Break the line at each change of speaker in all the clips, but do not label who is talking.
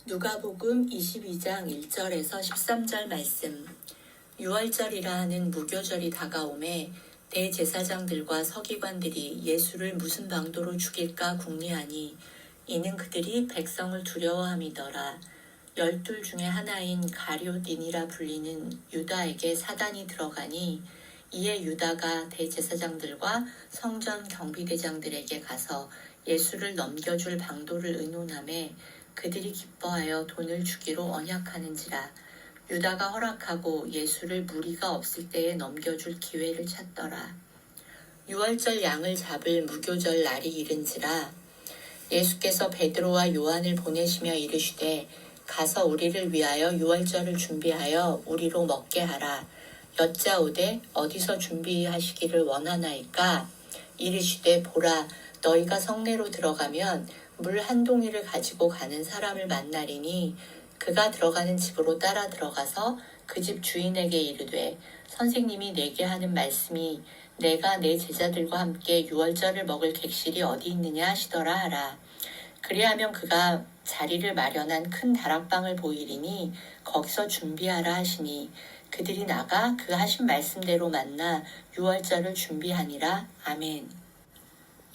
누가복음 22장 1절에서 13절 말씀. 유월절이라 하는 무교절이 다가오매 대제사장들과 서기관들이 예수를 무슨 방도로 죽일까 궁리하니 이는 그들이 백성을 두려워함이더라. 12 중에 하나인 가룟인이라 불리는 유다에게 사단이 들어가니 이에 유다가 대제사장들과 성전 경비대장들에게 가서 예수를 넘겨줄 방도를 의논하매 그들이 기뻐하여 돈을 주기로 언약하는지라. 유다가 허락하고 예수를 무리가 없을 때에 넘겨줄 기회를 찾더라. 유월절 양을 잡을 무교절 날이 이른지라. 예수께서 베드로와 요한을 보내시며 이르시되 가서 우리를 위하여 유월절을 준비하여 우리로 먹게 하라. 여짜오되 어디서 준비하시기를 원하나이까? 이르시되 보라, 너희가 성내로 들어가면 물 한 동이를 가지고 가는 사람을 만나리니 그가 들어가는 집으로 따라 들어가서 그 집 주인에게 이르되 선생님이 내게 하는 말씀이 내가 내 제자들과 함께 유월절을 먹을 객실이 어디 있느냐 하시더라 하라. 그리하면 그가 자리를 마련한 큰 다락방을 보이리니 거기서 준비하라 하시니 그들이 나가 그 하신 말씀대로 만나 유월절을 준비하니라. 아멘.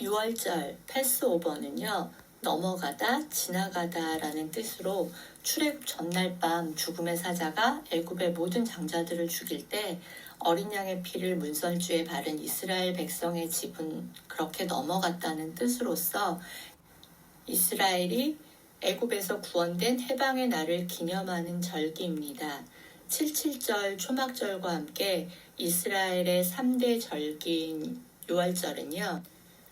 유월절 패스오버는요, 넘어가다, 지나가다 라는 뜻으로 출애굽 전날 밤 죽음의 사자가 애굽의 모든 장자들을 죽일 때 어린 양의 피를 문설주에 바른 이스라엘 백성의 집은 그렇게 넘어갔다는 뜻으로서 이스라엘이 애굽에서 구원된 해방의 날을 기념하는 절기입니다. 77절 초막절과 함께 이스라엘의 3대 절기인 유월절은요,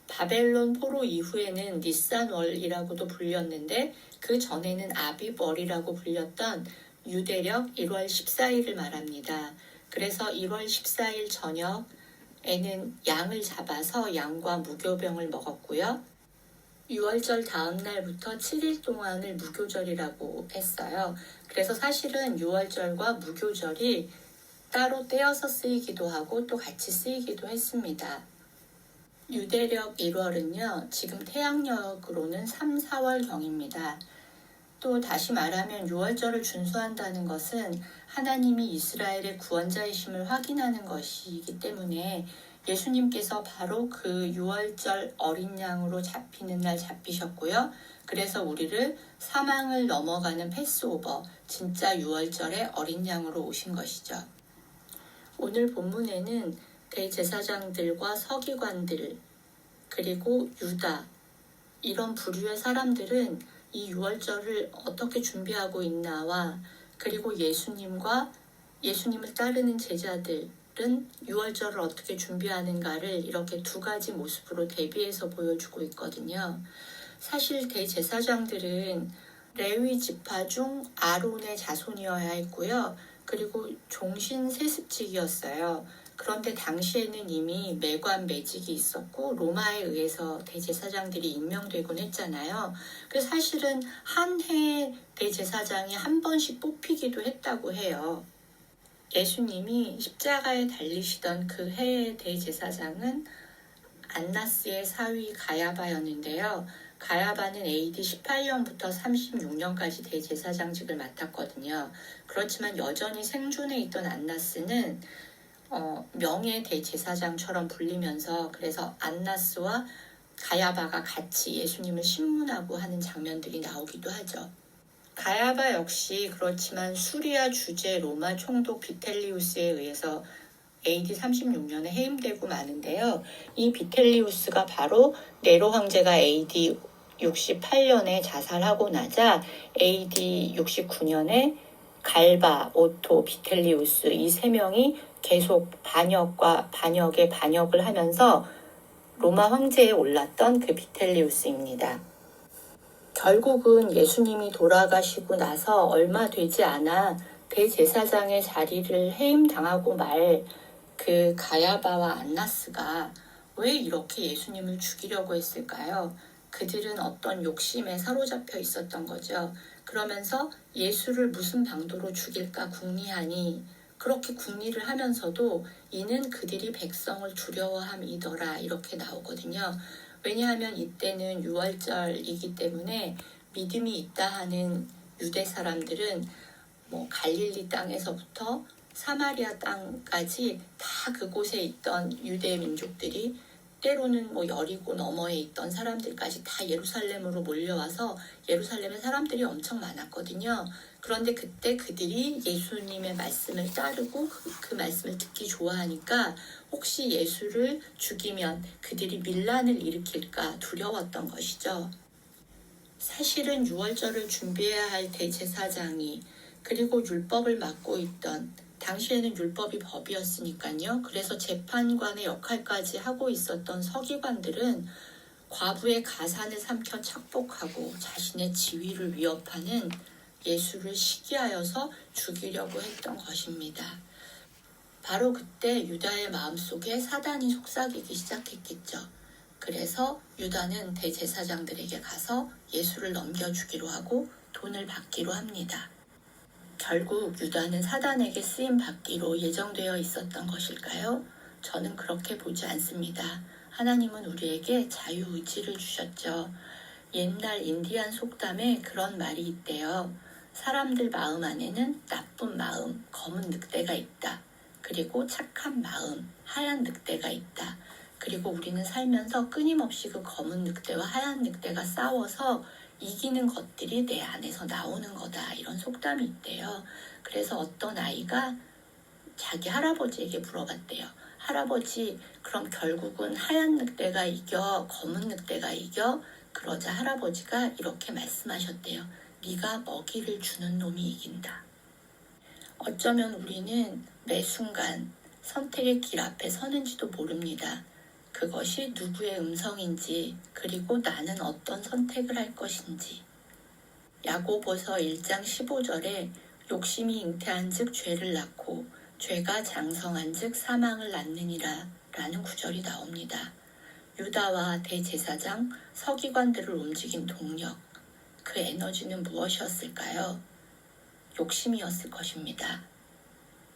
바벨론 포로 이후에는 니산월이라고도 불렸는데 그 전에는 아비월이라고 불렸던 유대력 1월 14일을 말합니다. 그래서 1월 14일 저녁에는 양을 잡아서 양과 무교병을 먹었고요. 유월절 다음 날부터 7일 동안을 무교절이라고 했어요. 그래서 사실은 유월절과 무교절이 따로 떼어서 쓰이기도 하고 또 같이 쓰이기도 했습니다. 유대력 1월은요, 지금 태양력으로는 3, 4월경입니다. 또 다시 말하면 유월절을 준수한다는 것은 하나님이 이스라엘의 구원자이심을 확인하는 것이기 때문에 예수님께서 바로 그 유월절 어린 양으로 잡히는 날 잡히셨고요. 그래서 우리를 사망을 넘어가는 패스오버, 진짜 유월절의 어린 양으로 오신 것이죠. 오늘 본문에는 대제사장들과 서기관들 그리고 유다 이런 부류의 사람들은 이 유월절을 어떻게 준비하고 있나와 그리고 예수님과 예수님을 따르는 제자들은 유월절을 어떻게 준비하는가를 이렇게 두 가지 모습으로 대비해서 보여주고 있거든요. 사실 대제사장들은 레위 지파 중 아론의 자손이어야 했고요. 그리고 종신 세습직이었어요. 그런데 당시에는 이미 매관 매직이 있었고 로마에 의해서 대제사장들이 임명되곤 했잖아요. 그래서 사실은 한 해에 대제사장이 한 번씩 뽑히기도 했다고 해요. 예수님이 십자가에 달리시던 그 해의 대제사장은 안나스의 사위 가야바였는데요. 가야바는 AD 18년부터 36년까지 대제사장직을 맡았거든요. 그렇지만 여전히 생존해 있던 안나스는 명예 대제사장처럼 불리면서 그래서 안나스와 가야바가 같이 예수님을 신문하고 하는 장면들이 나오기도 하죠. 가야바 역시 그렇지만 수리아 주재 로마 총독 비텔리우스에 의해서 AD 36년에 해임되고 마는데요. 이 비텔리우스가 바로 네로 황제가 AD 68년에 자살하고 나자 AD 69년에 갈바, 오토, 비텔리우스 이 세 명이 계속 반역을 하면서 로마 황제에 올랐던 그 비텔리우스입니다. 결국은 예수님이 돌아가시고 나서 얼마 되지 않아 대제사장의 자리를 해임당하고 말 그 가야바와 안나스가 왜 이렇게 예수님을 죽이려고 했을까요? 그들은 어떤 욕심에 사로잡혀 있었던 거죠. 그러면서 예수를 무슨 방도로 죽일까 궁리하니 그렇게 궁리를 하면서도 이는 그들이 백성을 두려워함이더라 이렇게 나오거든요. 왜냐하면 이때는 유월절이기 때문에 믿음이 있다 하는 유대 사람들은 갈릴리 땅에서부터 사마리아 땅까지 다 그곳에 있던 유대 민족들이, 때로는 여리고 너머에 있던 사람들까지 다 예루살렘으로 몰려와서 예루살렘에 사람들이 엄청 많았거든요. 그런데 그때 그들이 예수님의 말씀을 따르고 그 말씀을 듣기 좋아하니까 혹시 예수를 죽이면 그들이 밀란을 일으킬까 두려웠던 것이죠. 사실은 유월절을 준비해야 할 대제사장이, 그리고 율법을 맡고 있던, 당시에는 율법이 법이었으니까요. 그래서 재판관의 역할까지 하고 있었던 서기관들은 과부의 가산을 삼켜 착복하고 자신의 지위를 위협하는 예수를 시기하여서 죽이려고 했던 것입니다. 바로 그때 유다의 마음속에 사단이 속삭이기 시작했겠죠. 그래서 유다는 대제사장들에게 가서 예수를 넘겨주기로 하고 돈을 받기로 합니다. 결국 유다는 사단에게 쓰임 받기로 예정되어 있었던 것일까요? 저는 그렇게 보지 않습니다. 하나님은 우리에게 자유의지를 주셨죠. 옛날 인디안 속담에 그런 말이 있대요. 사람들 마음 안에는 나쁜 마음, 검은 늑대가 있다. 그리고 착한 마음, 하얀 늑대가 있다. 그리고 우리는 살면서 끊임없이 그 검은 늑대와 하얀 늑대가 싸워서 이기는 것들이 내 안에서 나오는 거다. 이런 속담이 있대요. 그래서 어떤 아이가 자기 할아버지에게 물어봤대요. 할아버지, 그럼 결국은 하얀 늑대가 이겨? 검은 늑대가 이겨? 그러자 할아버지가 이렇게 말씀하셨대요. 네가 먹이를 주는 놈이 이긴다. 어쩌면 우리는 매 순간 선택의 길 앞에 서는지도 모릅니다. 그것이 누구의 음성인지, 그리고 나는 어떤 선택을 할 것인지. 야고보서 1장 15절에 욕심이 잉태한 즉 죄를 낳고 죄가 장성한 즉 사망을 낳느니라 라는 구절이 나옵니다. 유다와 대제사장, 서기관들을 움직인 동력, 그 에너지는 무엇이었을까요? 욕심이었을 것입니다.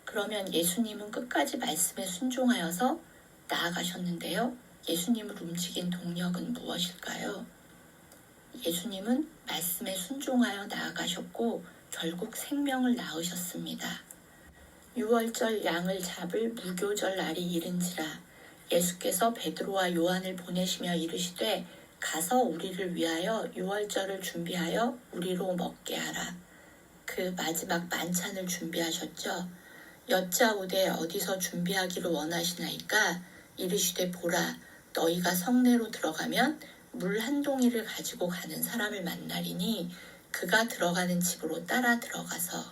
그러면 예수님은 끝까지 말씀에 순종하여서 나아가셨는데요. 예수님을 움직인 동력은 무엇일까요? 예수님은 말씀에 순종하여 나아가셨고 결국 생명을 낳으셨습니다. 유월절 양을 잡을 무교절 날이 이른지라 예수께서 베드로와 요한을 보내시며 이르시되 가서 우리를 위하여 유월절을 준비하여 우리로 먹게 하라. 그 마지막 만찬을 준비하셨죠. 여짜오되 어디서 준비하기를 원하시나이까? 이르시되 보라, 너희가 성내로 들어가면 물 한 동이를 가지고 가는 사람을 만나리니 그가 들어가는 집으로 따라 들어가서.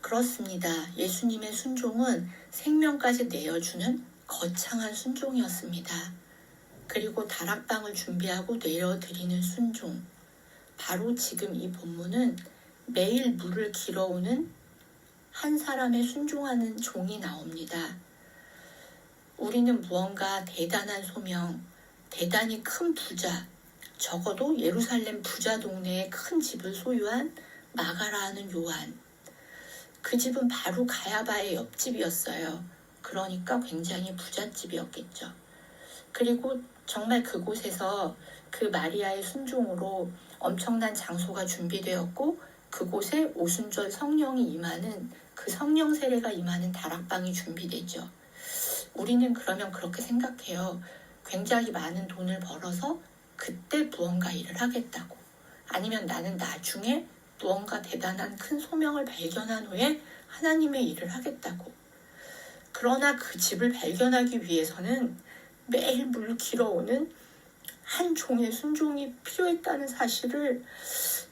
그렇습니다. 예수님의 순종은 생명까지 내어주는 거창한 순종이었습니다. 그리고 다락방을 준비하고 내어드리는 순종. 바로 지금 이 본문은 매일 물을 길어오는 한 사람의 순종하는 종이 나옵니다. 우리는 무언가 대단한 소명, 대단히 큰 부자, 적어도 예루살렘 부자 동네에 큰 집을 소유한 마가라 하는 요한. 그 집은 바로 가야바의 옆집이었어요. 그러니까 굉장히 부잣집이었겠죠. 그리고 정말 그곳에서 그 마리아의 순종으로 엄청난 장소가 준비되었고 그곳에 오순절 성령이 임하는, 그 성령 세례가 임하는 다락방이 준비되죠. 우리는 그러면 그렇게 생각해요. 굉장히 많은 돈을 벌어서 그때 무언가 일을 하겠다고. 아니면 나는 나중에 무언가 대단한 큰 소명을 발견한 후에 하나님의 일을 하겠다고. 그러나 그 집을 발견하기 위해서는 매일 물 길어오는 한 종의 순종이 필요했다는 사실을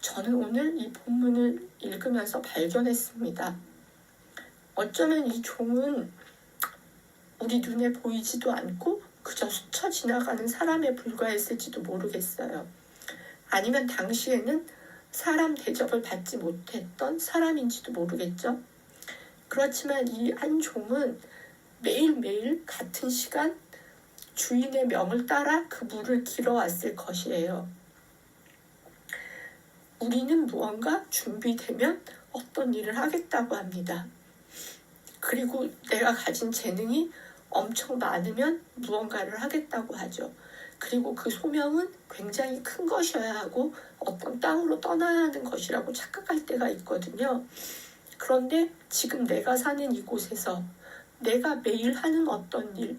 저는 오늘 이 본문을 읽으면서 발견했습니다. 어쩌면 이 종은 우리 눈에 보이지도 않고 그저 스쳐 지나가는 사람에 불과했을지도 모르겠어요. 아니면 당시에는 사람 대접을 받지 못했던 사람인지도 모르겠죠. 그렇지만 이 한 종은 매일매일 같은 시간 주인의 명을 따라 그 물을 길어왔을 것이에요. 우리는 무언가 준비되면 어떤 일을 하겠다고 합니다. 그리고 내가 가진 재능이 엄청 많으면 무언가를 하겠다고 하죠. 그리고 그 소명은 굉장히 큰 것이어야 하고 어떤 땅으로 떠나야 하는 것이라고 착각할 때가 있거든요. 그런데 지금 내가 사는 이곳에서 내가 매일 하는 어떤 일,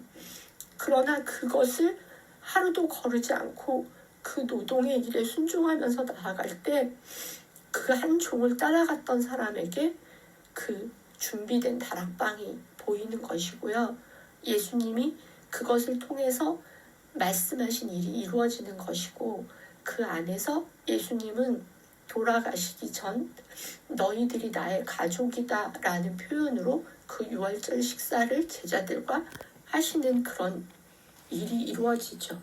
그러나 그것을 하루도 거르지 않고 그 노동의 일에 순종하면서 나아갈 때 그 한 종을 따라갔던 사람에게 그 준비된 다락방이 보이는 것이고요. 예수님이 그것을 통해서 말씀하신 일이 이루어지는 것이고, 그 안에서 예수님은 돌아가시기 전 너희들이 나의 가족이다 라는 표현으로 그 유월절 식사를 제자들과 하시는 그런 일이 이루어지죠.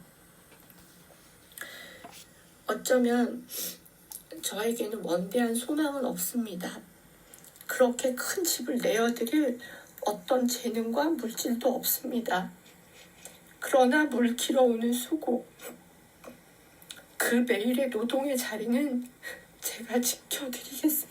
어쩌면 저에게는 원대한 소망은 없습니다. 그렇게 큰 집을 내어드릴 어떤 재능과 물질도 없습니다. 그러나 물 길어오는 수고, 그 매일의 노동의 자리는 제가 지켜드리겠습니다.